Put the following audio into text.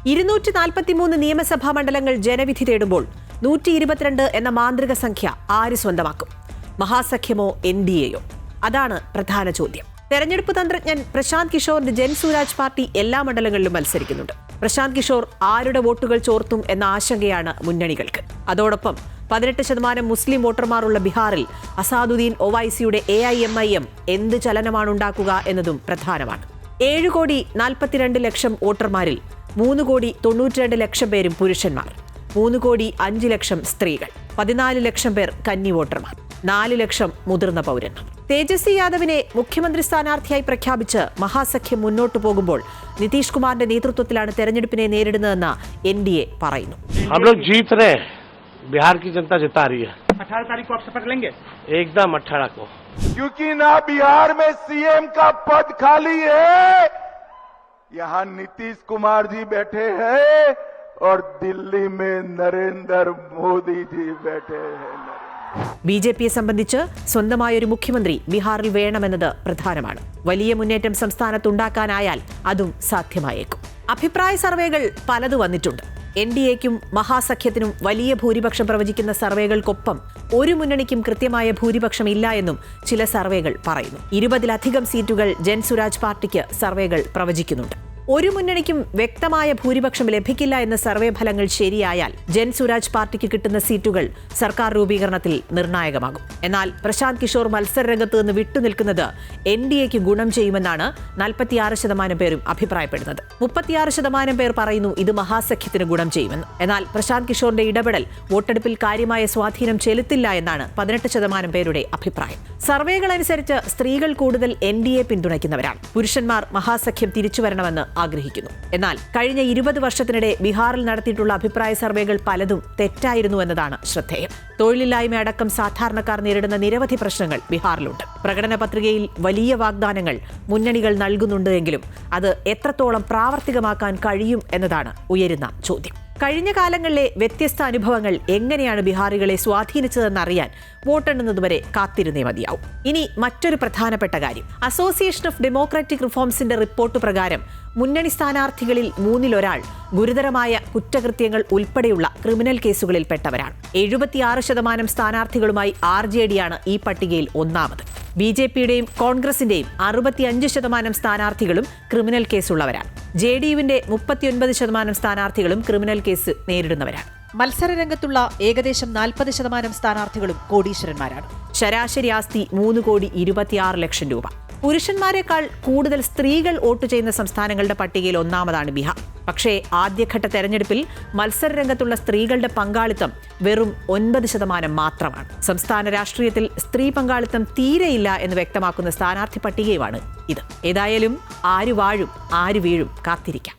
243 നിയമസഭാ മണ്ഡലങ്ങൾ ജനവിധി തേടുമ്പോൾ 122 എന്ന മാന്ത്രിക സംഖ്യ ആര് സ്വന്തമാക്കും? മഹാസഖ്യമോ NDAയോ? അതാണ് പ്രധാന ചോദ്യം. തെരഞ്ഞെടുപ്പ് തന്ത്രജ്ഞൻ പ്രശാന്ത് കിഷോറിന്റെ ജൻസുരാജ് പാർട്ടി എല്ലാ മണ്ഡലങ്ങളിലും മത്സരിക്കുന്നുണ്ട്. പ്രശാന്ത് കിഷോർ ആരുടെ വോട്ടുകൾ ചോർത്തും എന്ന ആശങ്കയാണ് മുന്നണികൾക്ക്. അതോടൊപ്പം 18% മുസ്ലിം വോട്ടർമാരുള്ള ബീഹാറിൽ അസാദുദ്ദീൻ ഒവൈസിയുടെ AIMIM എന്ത് ചലനമാണ് ഉണ്ടാക്കുക എന്നതും പ്രധാനമാണ്. 7,42,00,000 വോട്ടർമാരിൽ 3,92,00,000 പേരും പുരുഷന്മാർ, 3,05,00,000 സ്ത്രീകൾ, 14,00,000 പേർ കന്നി വോട്ടർമാർ, 4,00,000 മുതിർന്ന പൗരന്മാർ. തേജസ്വി യാദവിനെ മുഖ്യമന്ത്രി സ്ഥാനാർത്ഥിയായി പ്രഖ്യാപിച്ച് മഹാസഖ്യം മുന്നോട്ടു പോകുമ്പോൾ നിതീഷ് കുമാറിന്റെ നേതൃത്വത്തിലാണ് തെരഞ്ഞെടുപ്പിനെ നേരിടുന്നതെന്ന് NDA പറയുന്നു. बिहार की जनता जिता रही है. 18 तारीख को आप शपथ लेंगे? एकदम 18 को. क्योंकि ना बिहार में CM का पद खाली है, यहाँ नीतीश कुमार जी बैठे हैं और दिल्ली में नरेंद्र मोदी जी बैठे हैं. BJP സംബന്ധിച്ച് സ്വന്തമായൊരു മുഖ്യമന്ത്രി ബീഹാറിൽ വേണമെന്നത് പ്രധാനമാണ്. വലിയ മുന്നേറ്റം സംസ്ഥാനത്തുണ്ടാക്കാനായാൽ അതും സാധ്യമായേക്കും. അഭിപ്രായ സർവേകൾ പലത് വന്നിട്ടുണ്ട്. NDAയ്ക്കും മഹാസഖ്യത്തിനും വലിയ ഭൂരിപക്ഷം പ്രവചിക്കുന്ന സർവേകൾക്കൊപ്പം ഒരു മുന്നണിക്കും കൃത്യമായ ഭൂരിപക്ഷം ഇല്ല എന്നും ചില സർവേകൾ പറയുന്നു. 20-ലധികം സീറ്റുകൾ ജൻസുരാജ് പാർട്ടിക്ക് സർവേകൾ പ്രവചിക്കുന്നുണ്ട്. ഒരു മുന്നണിക്കും വ്യക്തമായ ഭൂരിപക്ഷം ലഭിക്കില്ല എന്ന സർവേ ഫലങ്ങൾ ശരിയായാൽ ജൻസുരാജ് പാർട്ടിക്ക് കിട്ടുന്ന സീറ്റുകൾ സർക്കാർ രൂപീകരണത്തിൽ നിർണായകമാകും. എന്നാൽ പ്രശാന്ത് കിഷോർ മത്സരരംഗത്ത് നിന്ന് വിട്ടുനിൽക്കുന്നത് NDAയ്ക്ക് ഗുണം ചെയ്യുമെന്നാണ് 46% പേരും അഭിപ്രായപ്പെടുന്നത്. 36% പേർ പറയുന്നു ഇത് മഹാസഖ്യത്തിന് ഗുണം ചെയ്യുമെന്ന്. എന്നാൽ പ്രശാന്ത് കിഷോറിന്റെ ഇടപെടൽ വോട്ടെടുപ്പിൽ കാര്യമായ സ്വാധീനം ചെലുത്തില്ല എന്നാണ് 18% പേരുടെ അഭിപ്രായം. സർവേകൾ അനുസരിച്ച് സ്ത്രീകൾ കൂടുതൽ NDA പിന്തുണയ്ക്കുന്നവരാണ്. പുരുഷന്മാർ മഹാസഖ്യം തിരിച്ചുവരണമെന്ന് ആഗ്രഹിക്കുന്നു. എന്നാൽ കഴിഞ്ഞ 20 വർഷത്തിനിടെ ബീഹാറിൽ നടത്തിയിട്ടുള്ള അഭിപ്രായ സർവേകൾ പലതും തെറ്റായിരുന്നു എന്നതാണ് ശ്രദ്ധേയം. തൊഴിലില്ലായ്മ അടക്കം സാധാരണക്കാർ നേരിടുന്ന നിരവധി പ്രശ്നങ്ങൾ ബീഹാറിലുണ്ട്. പ്രകടന പത്രികയിൽ വലിയ വാഗ്ദാനങ്ങൾ മുന്നണികൾ നൽകുന്നുണ്ട് എങ്കിലും അത് എത്രത്തോളം പ്രാവർത്തികമാക്കാൻ കഴിയും എന്നതാണ് ഉയരുന്ന ചോദ്യം. കഴിഞ്ഞ കാലങ്ങളിലെ വ്യത്യസ്ത അനുഭവങ്ങൾ എങ്ങനെയാണ് ബീഹാറികളെ സ്വാധീനിച്ചതെന്നറിയാൻ വോട്ടെണ്ണുന്നതുവരെ കാത്തിരുന്നേ മതിയാവും. ഇനി മറ്റൊരു പ്രധാനപ്പെട്ട കാര്യം, അസോസിയേഷൻ ഓഫ് ഡെമോക്രാറ്റിക് റിഫോംസിന്റെ റിപ്പോർട്ട് പ്രകാരം മുന്നണി സ്ഥാനാർത്ഥികളിൽ 3-1 ഗുരുതരമായ കുറ്റകൃത്യങ്ങൾ ഉൾപ്പെടെയുള്ള ക്രിമിനൽ കേസുകളിൽപ്പെട്ടവരാണ്. 76% സ്ഥാനാർത്ഥികളുമായി RJD-യാണ് ഈ പട്ടികയിൽ ഒന്നാമത്. BJPയുടെയും കോൺഗ്രസിന്റെയും 65% സ്ഥാനാർത്ഥികളും ക്രിമിനൽ കേസുള്ളവരാണ്. JDUവിന്റെ 39% സ്ഥാനാർത്ഥികളും ക്രിമിനൽ കേസ് നേരിടുന്നവരാണ്. മത്സരരംഗത്തുള്ള ഏകദേശം 40% സ്ഥാനാർത്ഥികളും കോടീശ്വരന്മാരാണ്. ശരാശരി ആസ്തി 3,26,00,000 രൂപ. പുരുഷന്മാരെക്കാൾ കൂടുതൽ സ്ത്രീകൾ വോട്ട് ചെയ്യുന്ന സംസ്ഥാനങ്ങളുടെ പട്ടികയിൽ ഒന്നാമതാണ് ബീഹാർ. പക്ഷേ ആദ്യഘട്ട തെരഞ്ഞെടുപ്പിൽ മത്സരരംഗത്തുള്ള സ്ത്രീകളുടെ പങ്കാളിത്തം വെറും 9% മാത്രമാണ്. സംസ്ഥാന രാഷ്ട്രീയത്തിൽ സ്ത്രീ പങ്കാളിത്തം തീരെയില്ല എന്ന് വ്യക്തമാക്കുന്ന സ്ഥാനാർത്ഥി പട്ടികയുമാണ് ഇത്. ഏതായാലും ആര് വാഴും ആര് വീഴും കാത്തിരിക്കാം.